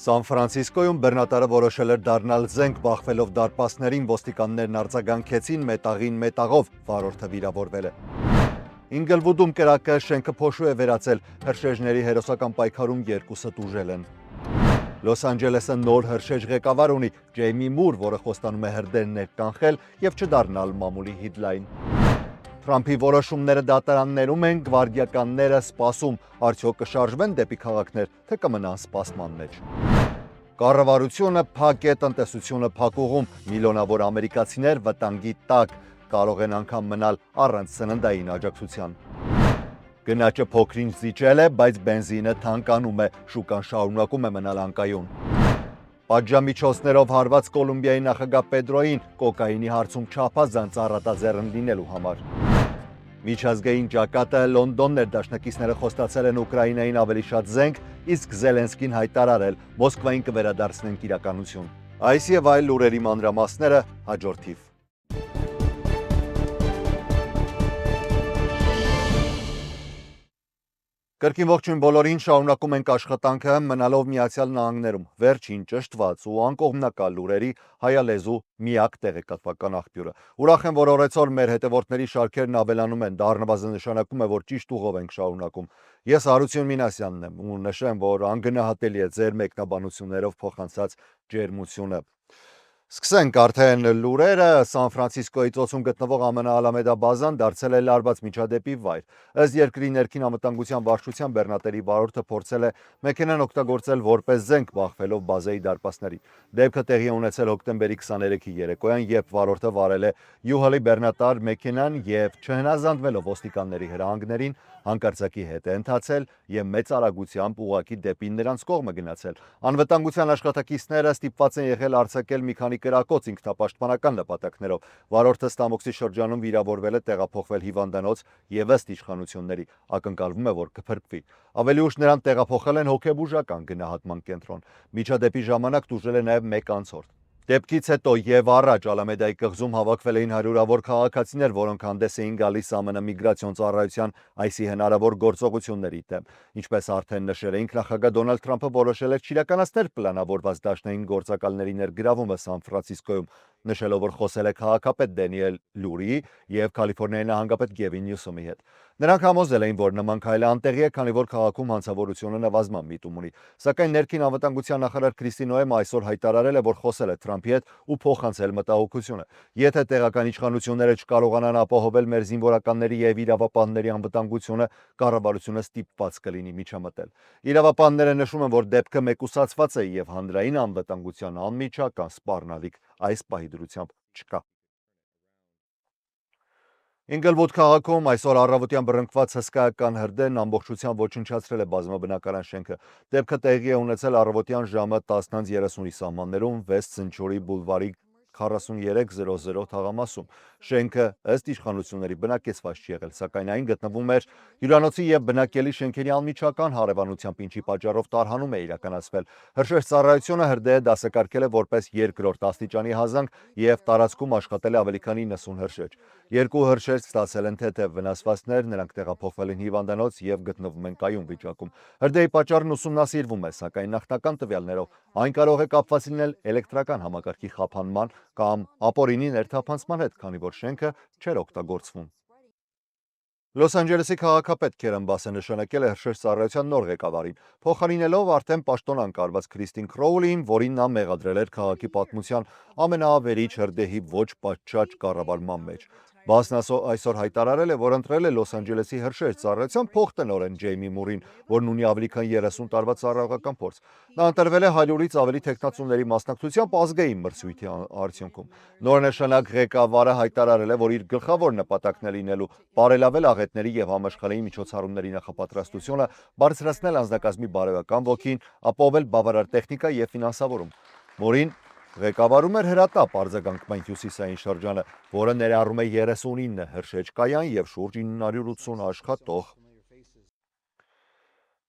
Սան Ֆրանցիսկոյում բեռնատարը որոշել էր դառնալ զենք բախվելով դարպասներին, ոստիկաններն արձագանքեցին մետաղին մետաղով, վարորդը վիրավորվել է։ Ինգլվուդում կրակը շենքը փոշու է վերածել, հրշեջների հերոսական պայքարում երկուսը տուժել են։ Լոս Անջելեսը նոր հրշեջ ղեկավար ունի, Ջեյմի Մուր, որը խոստանում է հրդեհներ կանխել եւ չդառնալ մամուլի հիդլայն։ Թրամփի որոշումները դատարաններում են, գվարդիականները սպասում, արդյոք կշարժվեն դեպի քաղաքներ, թե կմնան սպասման մեջ։ Կառավարությունը փակ է, տնտեսությունը փակուղում, միլիոնավոր ամերիկացիներ վտանգի տակ, կարող են անգամ մնալ առանց սննդային աջակցության։ Գնաճը փոքրինչ զիջել է, բայց բենզինը թանկանում է, շուկան շարունակում է մնալ անկայուն։ Պատժամիջոցներով հարված Կոլումբիայի նախագահ Պետրոին կոկայինի հարցում չափազանց առատաձեռն լինելու համար։ Միջազգային ճակատը Լոնդոնն էր, դաշնակիցները խոստացել են Ուկրաինային ավելի շատ զենք, իսկ Զելենսկին հայտարարել Մոսկվային կվերադարձնենք իրականություն։ Այս եւ այլ լուրերի մանրամասները հաջորդիվ։ Կրկին ողջույն բոլորին, շարունակում ենք աշխատանքը մնալով Միացյալ Նահանգներում, վերջին ճշտված ու անկողմնակալ լուրերի հայալեզու միակ տեղեկատվական աղբյուրը։ Ուրախ եմ, որ օրեցօր մեր հետևորդների շարքերն ավելանում են, դա առնվազն նշանակում է, որ ճիշտ ուղով ենք շարունակում։ Ես Հարություն Մինասյանն եմ ու նշեմ, որ անգնահատելի է ձեր մեկնաբանություններով փոխանցած ջերմությունը։ Սկսենք արդեն լուրերը, Սան Ֆրանցիսկոյի ծոցում գտնվող ամենաալամեդա բազան դարձել է լարված միջադեպի վայր։ Ըստ երկրի ներքին անվտանգության վարչության բեռնատերի վարորդը փորձել է մեքենան օգտագործել որպես զենք բախվելով բազայի դարպասների։ Դեպքը տեղի է ունեցել հոկտեմբերի 23-ի երեկոյան, երբ վարորդը վարել է յուհալի բեռնատար մեքենան եւ չհնազանդվելով ոստիկանների հրահանգներին, հանկարծակի հետ է ընթացել եւ մեծ արագությամբ ուղղակի դեպի նրանց կողմը գնացել։ Անվտանգության աշխատակիցները ստիպված են եղել արձակել մի քանի կրակոց ինքնապաշտպանական նպատակներով։ Վարորդը Ստամոքսի շրջանում վիրավորվել է, տեղափոխվել հիվանդանոց եւ ըստ իշխանությունների ակնկալվում է, որ կփրկվի։ Ավելի ուշ նրան տեղափոխել են հոգեբուժական գնահատման կենտրոն։ Միջադեպի ժամանակ տուժել է նաեւ մեկ անցորդ։ Դեպքից հետո եւ առաջ Ալամեդայի կղզում հավաքվել էին հարյուրավոր քաղաքացիներ, որոնք հանդես էին գալիս ԱՄՆ միգրացիոն ծառայության այսի հնարավոր գործողությունների դեմ։ Ինչպես արդեն նշել էինք, նախագահ Դոնալդ Թրամփը որոշել է չիրականացնել պլանավորված դաշնային գործակալների ներգրավումը Սան Ֆրանցիսկոյում, նշելով, որ խոսել է քաղաքապետ Դենիել Լուրիի եւ Կալիֆոռնիայի նահանգապետ Գևին Նյուսոմի հետ։ Նրանք համոզել էին, որ նման քայլը անտեղի է, քանի որ քաղաքում հանցավորությունը նվազման միտում ունի։ Սակայն ներքին անվտանգության նախարար Քրիստի Նոեմը այսօր հայտարարել է, որ խոսել է Թրամփի հետ ու փոխանցել մտահոգությունը։ Եթե տեղական իշխանությունները չկարողանան ապահովել մեր զինվորականների եւ իրավապահների անվտանգությունը, կառավարությունը ստիպված կլինի միջամտել։ Իրավապահները նշում են, որ դեպքը մեկուսացված է եւ հանրային անվտանգության անմիջական սպառնալիք այս պահի դրությամբ չկա։ Ինգլվուդ քաղաքում այսօր առավոտյան բռնկված հսկայական հրդեհն ամբողջությամբ ոչնչացրել է բազմաբնակարան շենքը։ Դեպքը տեղի է ունեցել առավոտյան ժամը 10:30-ի սահմաններում Վեսթ Սենչուրի բուլվարի 4300 թաղամասում։ Շենքը ըստ իշխանությունների բնակեցված չի եղել, սակայն այն գտնվում էր հյուրանոցի եւ բնակելի շենքերի անմիջական հարևանությամբ, ինչի պատճառով տարհանում է իրականացվել։ Հրշեջ ծառայությունը հրդեհը դասակարգել է որպես երկրորդ աստիճանի հազանգ եւ տարածքում աշխատել է ավելի քան 90 հրշեջ։ Երկու հրշեջ ստացել են թեթև վնասվածքներ, նրանք տեղափոխվել են հիվանդանոց եւ գտնվում են կայուն վիճակում։ Հրդեհի պատճառն ուսումնասիրվում է, սակայն նախնական տվյալներով այն կարող է կապված լինել էլեկտրական համակարգի խափանման կամ ապօրինի ներթափանցման հետ, քանի որ շենքը չէր օգտագործվում։ Լոս Անջելեսի քաղաքապետ Քերեն Բասը նշանակել է հրշեջ ծառայության նոր ղեկավարին, փոխարինելով արդեն պաշտոնան կարված Քրիստին Քրոուլիին, որին նա մեղադրել էր քաղաքի պատմության ամենաավերիչ հրդեհի ոչ պատշաճ կառավարման մեջ։ Բասն այսօր հայտարարել է, որ ընտրել է Լոս Անջելեսի հրշեջ ծառայության փոխտնօրեն Ջեյմի Մուրին, որն ունի ավելի քան 30 տարվա ծառայողական փորձ։ Նա ընտրվել է 100-ից ավելի թեկնածուների մասնակցությամբ ազգային մրցույթի արդյունքում։ Նորնշանակ ղեկավարը հայտարարել է, որ իր գլխավոր նպատակն է լինելու բարելավել աղետների եւ համաշխարհային միջոցառումների նախապատրաստությունը, բարձրացնել անձնակազմի բարոյական ոգին, ապահովել բավարար տեխնիկա եւ ֆինանսավորում։ Մուրին ղեկավարում էր հրատապ արձագանքման հյուսիսային շրջանը, որը ներառում է 39 հրշեջ կայան եւ շուրջ 980 աշխատող։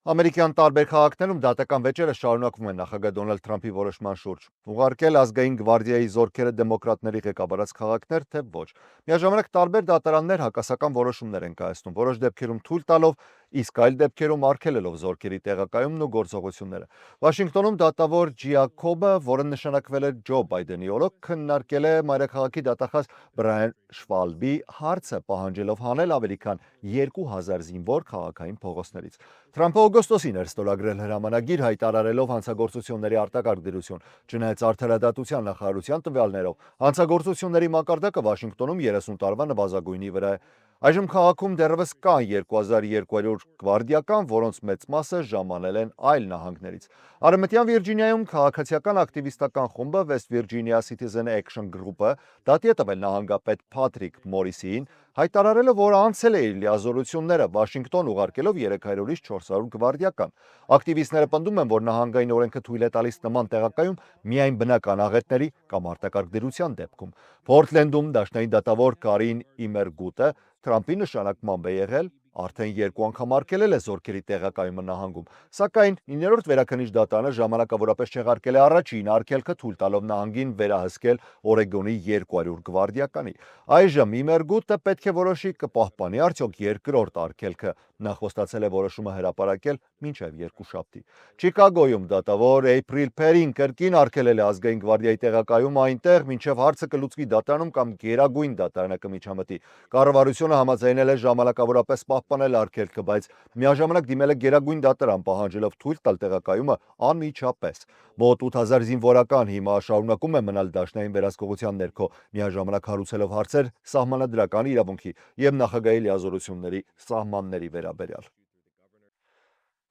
Ամերիկյան տարբեր քաղաքներում դատական վեճերը շարունակվում են նախագահ Դոնալդ Թրամփի որոշման շուրջ։ Ուղարկել ազգային գվարդիայի զորքերը դեմոկրատների ղեկավարած քաղաքներ, թե ոչ։ Միաժամանակ տարբեր դատարաններ հակասական որոշումներ են կայացնում, որոշ դեպքերում թույլ տալով իսկ այլ դեպքերում արգելելով զորքերի տեղակայումն ու գործողությունները։ Վաշինգտոնում դատավոր Ջիակոբը, որը նշանակվել է Ջո Բայդենի օրոք, քննարկել է մայրաքաղաքի դատախազ Բրայան Շվալբի հարցը, պահանջելով հանել ավելի քան 2000 զինվոր քաղաքային փողոցներից։ Թրամփը օգոստոսին էր ստորագրել հրամանագիր, հայտարարելով հանցագործությունների արտակարգ դրություն։ Չնայած արդարադատության նախարարության տվյալներով, հանցագործությունների մակարդակը Վաշինգտոնում 30 տարվա նվազագույնի վրա է։ Այժմ քաղաքում դեռևս կան 2200 գվարդիական, որոնց մեծ մասը ժամանել են այլ նահանգներից։ Արևմտյան Վիրջինիայում քաղաքացիական ակտիվիստական խումբը West Virginia Citizen Action Group-ը դատի է տվել նահանգապետ Փատրիկ Մորիսիին, հայտարարելով, որ անցել է իր լիազորությունները, Վաշինգտոն ուղարկելով 300-ից 400 գվարդիական։ Ակտիվիստները պնդում են, որ նահանգային օրենքը թույլ է տալիս նման տեղակայում միայն բնական աղետների կամ արտակարգ դրության դեպքում։ Փորթլենդում դաշնային դատավոր Կարին Իմերգուտը Թրամփի նշանակմամբ է եղել, արդեն 2 անգամ արգելել է զորքերի տեղակայումը նահանգում, սակայն 9-րդ վերաքննիչ դատարանը ժամանակավորապես չեղարկել է առաջին արգելքը, թույլ տալով նահանգին վերահսկել Օրեգոնի 200 գվարդիականի։ Այժմ Իմերգուտը պետք է որոշի կպահպանի արդյոք երկրորդ արգելքը, նա խոստացել է որոշումը հրապարակել մինչև երկուշաբթի։ Չիկագոյում դատավոր Էյփրիլ Փերին կրկին արգելել է ազգային գվարդիայի տեղակայումը այնտեղ, մինչև հարցը կլուծվի դատարանում կամ Գերագույն դատարանը կմիջամտի։ Կառավարությունը համաձայնել է ժամանակավորապես պահպանել արգելքը, բայց միաժամանակ դիմել է Գերագույն դատարան, պահանջելով թույլ տալ տեղակայումը անմիջապես։ Մոտ 8000 զինվորական հիմա շարունակում է մնալ դաշնային վերահսկողության ներքո, միաժամանակ հարուցելով հարցեր սահմանադրական իրավունքի և նախագահի լիազորությունների սահմանների վերաբերյալ։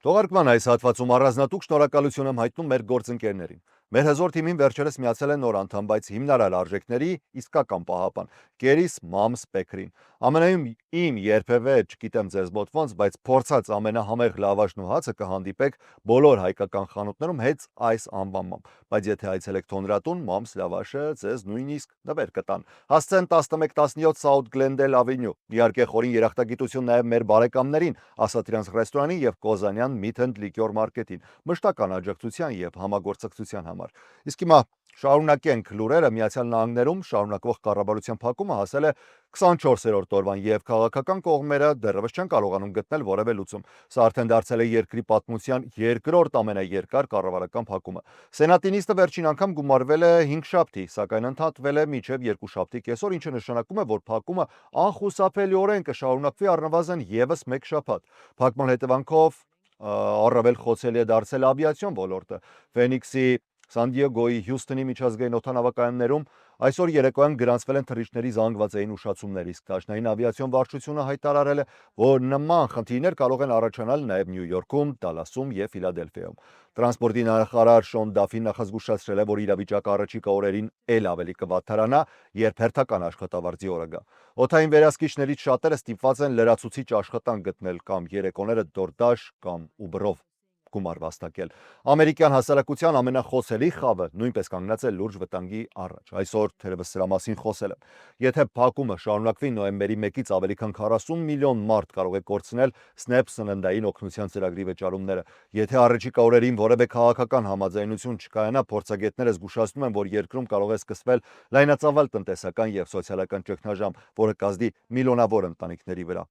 Թողարկման այս հատվածում առանձնատուկ շնորհակալություն եմ հայտնում մեր գործընկերներին։ Մեր հզոր թիմին վերջերս միացել է նոր անդամ, բայց հիմնարար արժեքների իսկական պահապան՝ Կերիս Մամ Սպեքրին։ Ամենայում իմ երբևէ չգիտեմ ձեզ մոտ ոնց, բայց փորձած ամենահամեղ լավաշն ու հացը կհանդիպեք բոլոր հայկական խանութներում հենց այս անվանմամբ, բայց եթե այցելեք Թոնրատուն, Մամս լավաշը ձեզ նույնիսկ նվեր կտան։ Հասցեն 1117 South Glendale Avenue։ Իհարկե խորին երախտագիտություն նաև մեր բարեկամներին Ասատրյանց ռեստորանին և Կոզանյան Meat and Liquor Market-ին, մշտական աջակցության և համագործակցության համար։ Իսկ հիմա շարունակենք լուրերը։ Միացյալ Նահանգներում շարունակվող կառավարության փակումը հասել է 24-րդ օրվան և քաղաքական կողմերը դեռևս չեն կարողանում գտնել որևէ լուծում։ Սա արդեն դարձել է երկրի պատմության երկրորդ ամենաերկար կառավարական փակումը։ Սենատի նիստը վերջին անգամ գումարվել է 5շաբթի, սակայն ընդհատվել է մինչև երկուշաբթի կեսօր, ինչը նշանակում է, որ փակումը անխուսափելիորեն կշարունակվի առնվազն ևս մեկ շաբաթ։ Փակման հետևանքով առավել խոցելի է դարձել ավիացիոն ոլորտը։ Ֆենիքսի, Սան Դիեգոյի, Հյուսթոնի միջազգային օդանավակայաններում այսօր երեկոյան գրանցվել են թռիչքների զանգվածային ուշացումներ, իսկ դաշնային ավիացիոն վարչությունը հայտարարել է, որ նման խնդիրներ կարող են առաջանալ նաև Նյու Յորքում, Դալասում և Ֆիլադելֆիայում։ Տրանսպորտի նախարար Շոն Դաֆին նախազգուշացրել է, որ իրավիճակը առաջիկա օրերին էլ ավելի կվատթարանա, երբ հերթական աշխատավարձի օրը գա։ Օդային վերահսկիչներից շատերը ստիպված են լրացուցիչ աշխատանք գտնել կամ երեկոները DoorDash կամ Uber-ով գումար վաստակել։ Ամերիկյան հասարակության ամենախոսելի խավը նույնպես կանգնած է լուրջ վտանգի առաջ։ Այսօր թերևս սրա մասին խոսել եմ։ Եթե փակումը շարունակվի, նոյեմբերի 1-ից ավելի քան 40 միլիոն մարդ կարող է կորցնել SNAP սննդային օգնության ծրագրի վճարումները։ Եթե առաջիկա օրերին որևէ քաղաքական համաձայնություն չկայանա, փորձագետները զգուշացնում են, որ երկրում կարող է սկսվել լայնածավալ տնտեսական և սոցիալական ճգնաժամ, որը կազդի միլիոնավոր ընտանիքների վրա։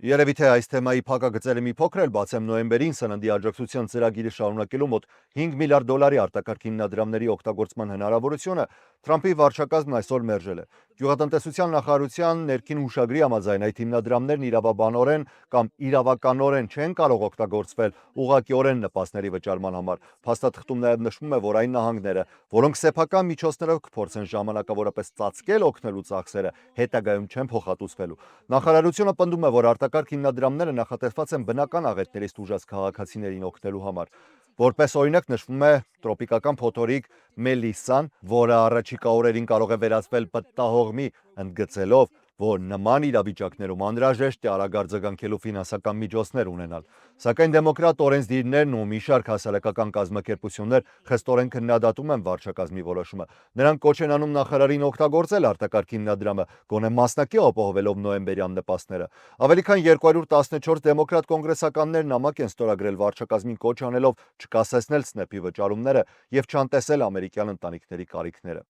Երևի թե այս թեմայի փակագծերը մի փոքր էլ բացեմ, նոյեմբերին սննդի աջակցության ծրագիրը շարունակելու մոտ 5 միլիարդ դոլարի արտակարգ հիմնադրամների օգտագործման հնարավորությունը Թրամփի վարչակազմն այսօր մերժել է։ Գյուղատնտեսության նախարարության ներքին հուշագրի համաձայն այդ հիմնադրամներն իրավաբանորեն կամ իրավականորեն չեն կարող օգտագործվել ուղղակիորեն նպաստների վճարման համար։ Փաստաթղթում նաև նշվում է, որ այն նահանգները, որոնք սեփական միջոցներով կփորձեն ժամանակավորապես ծածկել օգնելու ծախսերը, հետագայում չեն փոխհատուցվելու։ Նախարարությունը պնդում է, որ արտակարգ հիմնադրամները նախատեսված են բնական աղետներից տուժած քաղաքացիներին օգնելու համար։ Որպես օրինակ նշվում է տրոպիկական փոթորիկ Մելիսսան, որը առաջիկա օրերին կարող է վերածվել պտտահողմի, ընդգծելով, որ նման իրավիճակներում անհրաժեշտ է արագ արձագանքելու ֆինանսական միջոցներ ունենալ։ Սակայն դեմոկրատ օրենսդիրներն ու մի շարք հասարակական կազմակերպություններ խստորեն քննադատում են վարչակազմի որոշումը։ Նրանք կոչ են անում նախարարին օգտագործել արտակարգ հիմնադրամը, գոնե մասնակի ապահովելով նոյեմբերյան նպաստները։ Ավելի քան 214 դեմոկրատ կոնգրեսականներ նամակ են ստորագրել վարչակազմին կոչ անելով չկասեցնել SNAP-ի վճարումները և չանտեսել ամերիկյան ընտանիքների կարիքները։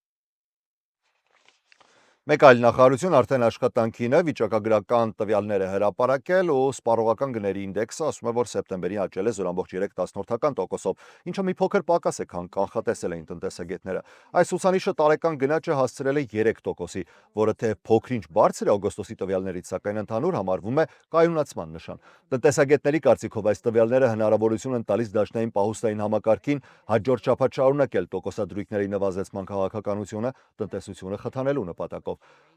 Մեկ այլ նախարարություն արդեն աշխատանքին է վիճակագրական տվյալները հրապարակել ու սպառողական գների ինդեքսը ասում է, որ սեպտեմբերին աճել է 0.3%-ով, ինչը մի փոքր պակաս է, քան կանխատեսել էին տնտեսագետները։ Այս ցուցանիշը տարեկան գնաճը հասցրել է 3%-ի, որը թե փոքր-ինչ բարձր է օգոստոսի տվյալներից, սակայն ընդհանուր համարվում է կայունացման նշան։ Տնտեսագետների կարծիքով այս տվյալները հնարավորություն են տալիս դաշնային պահուստային համակարգին հաջորդ շաբաթ շարունակել տոկոսադրույքների նվազեցման քաղաքականությունը տնտեսությունը խթանելու նպատակով։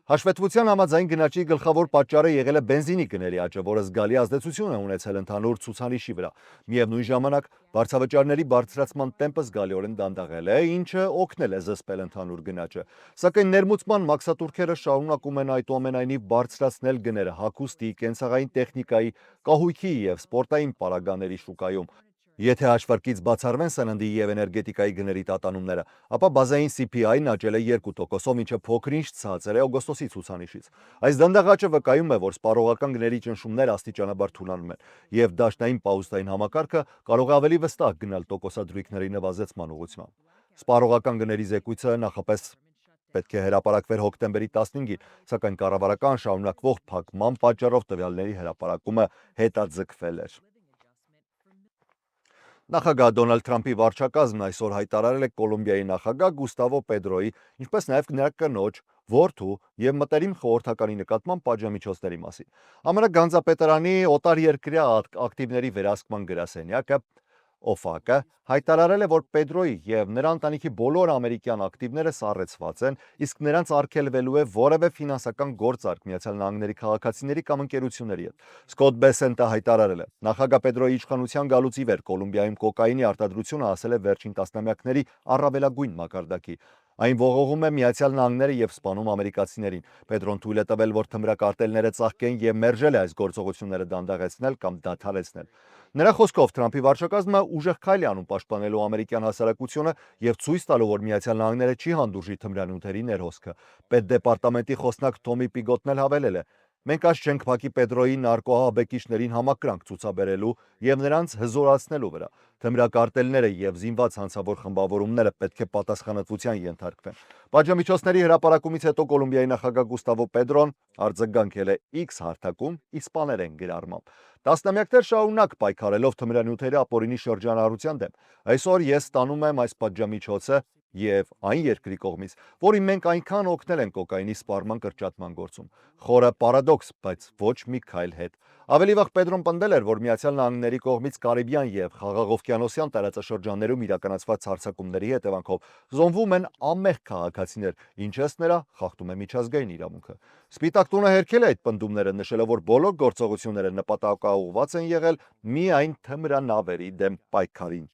Հաշվետվության համաձայն գնաճի գլխավոր պատճառը եղել է բենզինի գների աճը, որը զգալի ազդեցություն է ունեցել ընդհանուր ցուցանիշի վրա։ Միևնույն ժամանակ վարձավճարների բարձրացման տեմպը զգալիորեն դանդաղել է, ինչը օգնել է զսպել ընդհանուր գնաճը։ Սակայն ներմուծման մաքսատուրքերը շարունակում են այդուամենայնիվ բարձրացնել գները հագուստի, կենցաղային տեխնիկայի, կահույքի և սպորտային պարագաների շուկայում։ Եթե հաշվարկից բացառվեն սննդի և էներգետիկայի գների տատանումները, ապա բազային CPI-ն աճել է 2%-ով, ինչը փոքր-ինչ ցածր է օգոստոսի ցուցանիշից։ Այս դանդաղ աճը վկայում է, որ սպառողական գների ճնշումները աստիճանաբար թուլանում են, և դաշնային պահուստային համակարգը կարող է ավելի վստահ գնալ տոկոսադրույքների նվազեցման ուղղությամբ։ Սպառողական գների զեկույցը նախապես պետք է հրապարակվեր հոկտեմբերի 15-ին, սակայն կառավարական շարունակվող փակման պատճառով տվյալների հրապարակումը հետաձգվել էր։ Նախագահ Դոնալդ Թրամփի վարչակազմն այսօր հայտարարել է Կոլումբիայի նախագահ Գուստավո Պետրոյի, ինչպես նաև նրա կնոջ, որդու և մտերիմ խորհրդականի նկատմամբ պատժամիջոցների մասին։ ԱՄՆ գանձապետարանի օտարերկրյա ակտիվների վերահսկման գրասենյակը OFAC-ը հայտարարել է, որ Պետրոյի և նրա ընտանիքի բոլոր ամերիկյան ակտիվները սառեցված են, իսկ նրանց արգելվելու է որևէ ֆինանսական գործարք ԱՄՆ-ի քաղաքացիների կամ ընկերությունների հետ։ Սկոտ Բեսենտը հայտարարել է. նախագահ Պետրոյի իշխանության գալուց ի վեր Կոլումբիայում կոկաինի արտադրությունը հասել է վերջին տասնամյակների առավելագույն մակարդակի։ Այն ողողում է Միացյալ Նահանգները և սպանում ամերիկացիներին։ Պետրոն թույլ է տվել, որ թմրակարտելները ծաղկեն և մերժել է այս գործողությունները դանդաղեցնել կամ դադարեցնել։ Նրա խոսքով Թրամփի վարչակազմը ուժեղ քայլ է անում պաշտպանելու ամերիկյան հասարակությունը և ցույց տալու, որ Միացյալ Նահանգները չի հանդուրժի թմրանյութերի ներհոսքը։ Պետդեպարտամենտի խոսնակ Թոմի Պիգոտն էլ հավելել է. մենք աչք չենք փակի Պետրոյի նարկոահաբեկիչներին համակրանք ցուցաբերելու և նրանց հզորացնելու վրա։ Թմրակարտելները և զինված հանցավոր խմբավորումները պետք է պատասխանատվության ենթարկվեն։ Պատժամիջոցների հրապարակումից հետո Կոլումբիայի նախագահ Գուստավո Պետրոն արձագանքել է X հարթակում իսպաներեն գրառմամբ. Տասնամյակներ շարունակ պայքարելով թմրանյութերի ապօրինի շրջանառության դեմ, այսօր ես ստանում եմ այս պատժամիջոցը և այն երկրի կողմից, որին մենք այնքան օգնել ենք կոկաինի սպառման կրճատման գործում։ Խորը պարադոքս, բայց ոչ մի քայլ հետ։ Ավելի վաղ Պետրոն պնդել էր, որ Միացյալ Նահանգների կողմից Կարիբյան և Խաղաղօվկիանոսյան տարածաշրջաններում իրականացված հարձակումների հետևանքով զոհվում են անմեղ քաղաքացիներ, ինչը ըստ նրա խախտում է միջազգային իրավունքը։ Սպիտակ տունը հերքել է այդ պնդումները, նշելով, որ բոլոր գործողությունները նպատակաուղղված են եղել միայն թմրանավերի դեմ պայքարին։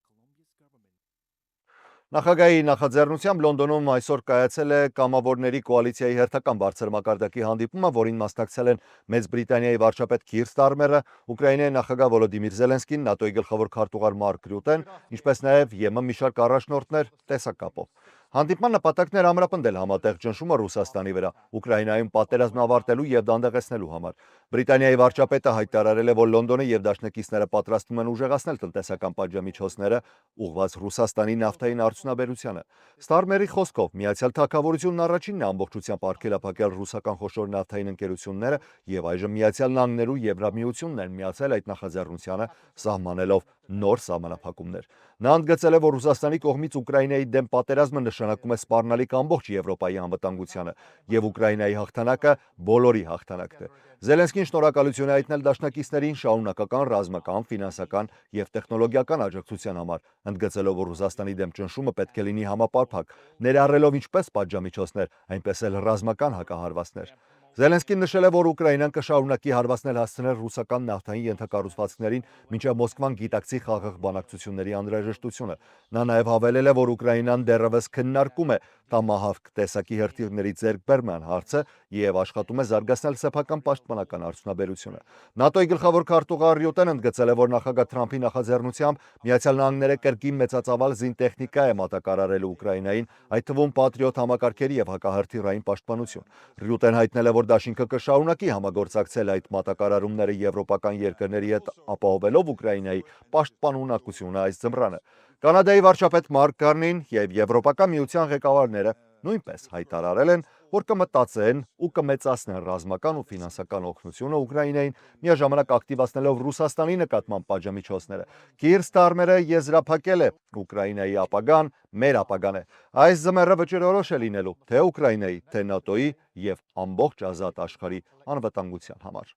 Նախագահի նախաձեռնությամբ Լոնդոնում այսօր կայացել է կամավորների կոալիցիայի հերթական բարձր մակարդակի հանդիպումը, որին մասնակցել են Մեծ Բրիտանիայի վարչապետ Քիր Ստարմերը, Ուկրաինայի նախագահ Վոլոդիմիր Զելենսկին, ՆԱՏՕ-ի գլխավոր քարտուղար Մարկ Ռյուտեն, ինչպես նաև ԵՄ մի շարք առաջնորդներ տեսակապով։ Հանդիպման նպատակն էր ամրապնդել համատեղ ճնշումը Ռուսաստանի վրա, Ուկրաինայում պատերազմն ավարտելու և դանդաղեցնելու համար։ Բրիտանիայի վարչապետը հայտարարել է, որ Լոնդոնը և դաշնակիցները պատրաստվում են ուժեղացնել տնտեսական պատժամիջոցները ուղղված Ռուսաստանի նավթային արդյունաբերությանը։ Ստարմերի խոսքով Միացյալ Թագավորությունն առաջինն է ամբողջությամբ արգելափակել ռուսական խոշոր նավթային ընկերությունները և այժմ Միացյալ Նահանգներն ու Եվրամիությունն են միացել այդ նախաձեռնությանը, սահմանելով նոր սահմանափակումներ։ Նա ընդգծել է, որ Ռուսաստանի կողմից Ուկրաինայի դեմ պատերազմը նշանակում է սպառնալիք ամբողջ Եվրոպայի անվտանգությանը, և Ուկրաինայի հաղթանակը բոլորի հաղթանակն է։ Զելենսկին շնորհակալություն է հայտնել դաշնակիցներին շարունակական ռազմական, ֆինանսական և տեխնոլոգիական աջակցության համար, ընդգծելով, որ Ռուսաստանի դեմ ճնշումը պետք է լինի համապարփակ, ներառելով ինչպես պատժամիջոցներ, այնպես էլ ռազմական հակահարվածներ։ Զելենսկին նշել է, որ Ուկրաինան կշարունակի հարվածներ հասցնել ռուսական նավթային ենթակառուցվածքներին, մինչև Մոսկվան գիտակցի խաղաղ բանակցությունների անհրաժեշտությունը։ Նա նաև հավելել է, որ Ուկրաինան դեռևս քննարկում է Տոմահավք տեսակի հրթիռների ձեռքբերման հարցը և աշխատում է զարգացնել սեփական պաշտպանական արդյունաբերությունը։ ՆԱՏՕ-ի գլխավոր քարտուղար Ռյուտեն ընդգծել է, որ նախագահ Թրամփի նախաձեռնությամբ Միացյալ Նահանգները կրկին մեծածավալ զինտեխնիկա է մատակարարելու Ուկրաինային, այդ թվում Պատրիոտ համակարգերի և հակահրթիռային պաշտպանություն։ Ռյուտեն հայտնել է, որ դաշինքը կշարունակի համագործակցել այդ մատակարարումները եվրոպական երկրների հետ, ապահովելով Ուկրաինայի պաշտպանունակությունը այս ձմռանը։ Կանադայի վարչապետ Մարկ Կարնին և Եվրոպական միության ղեկավարները նույնպես հայտարարել են, որ կմտածեն ու կմեծացնեն ռազմական ու ֆինանսական օգնությունը Ուկրաինային, միաժամանակ ակտիվացնելով Ռուսաստանի նկատմամբ պատժամիջոցները։ Կիր Ստարմերը եզրափակել է Ուկրաինայի ապագան մեր ապագան է։ Այս զմերը վճռորոշ է լինելու թե Ուկրաինայի, թե ՆԱՏՕ-ի եւ ամբողջ ազատ աշխարհի անվտանգության համար։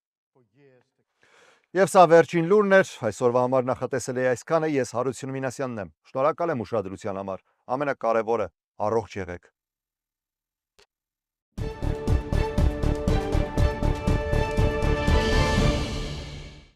Եվ սա վերջին լուրն էր, այսօրվա համար նախատեսել էի այսքանը, ես Հարություն Մինասյանն եմ։ Շնորհակալ եմ ուշադրության համար։ Ամենակարևորը՝ առողջ եղեք։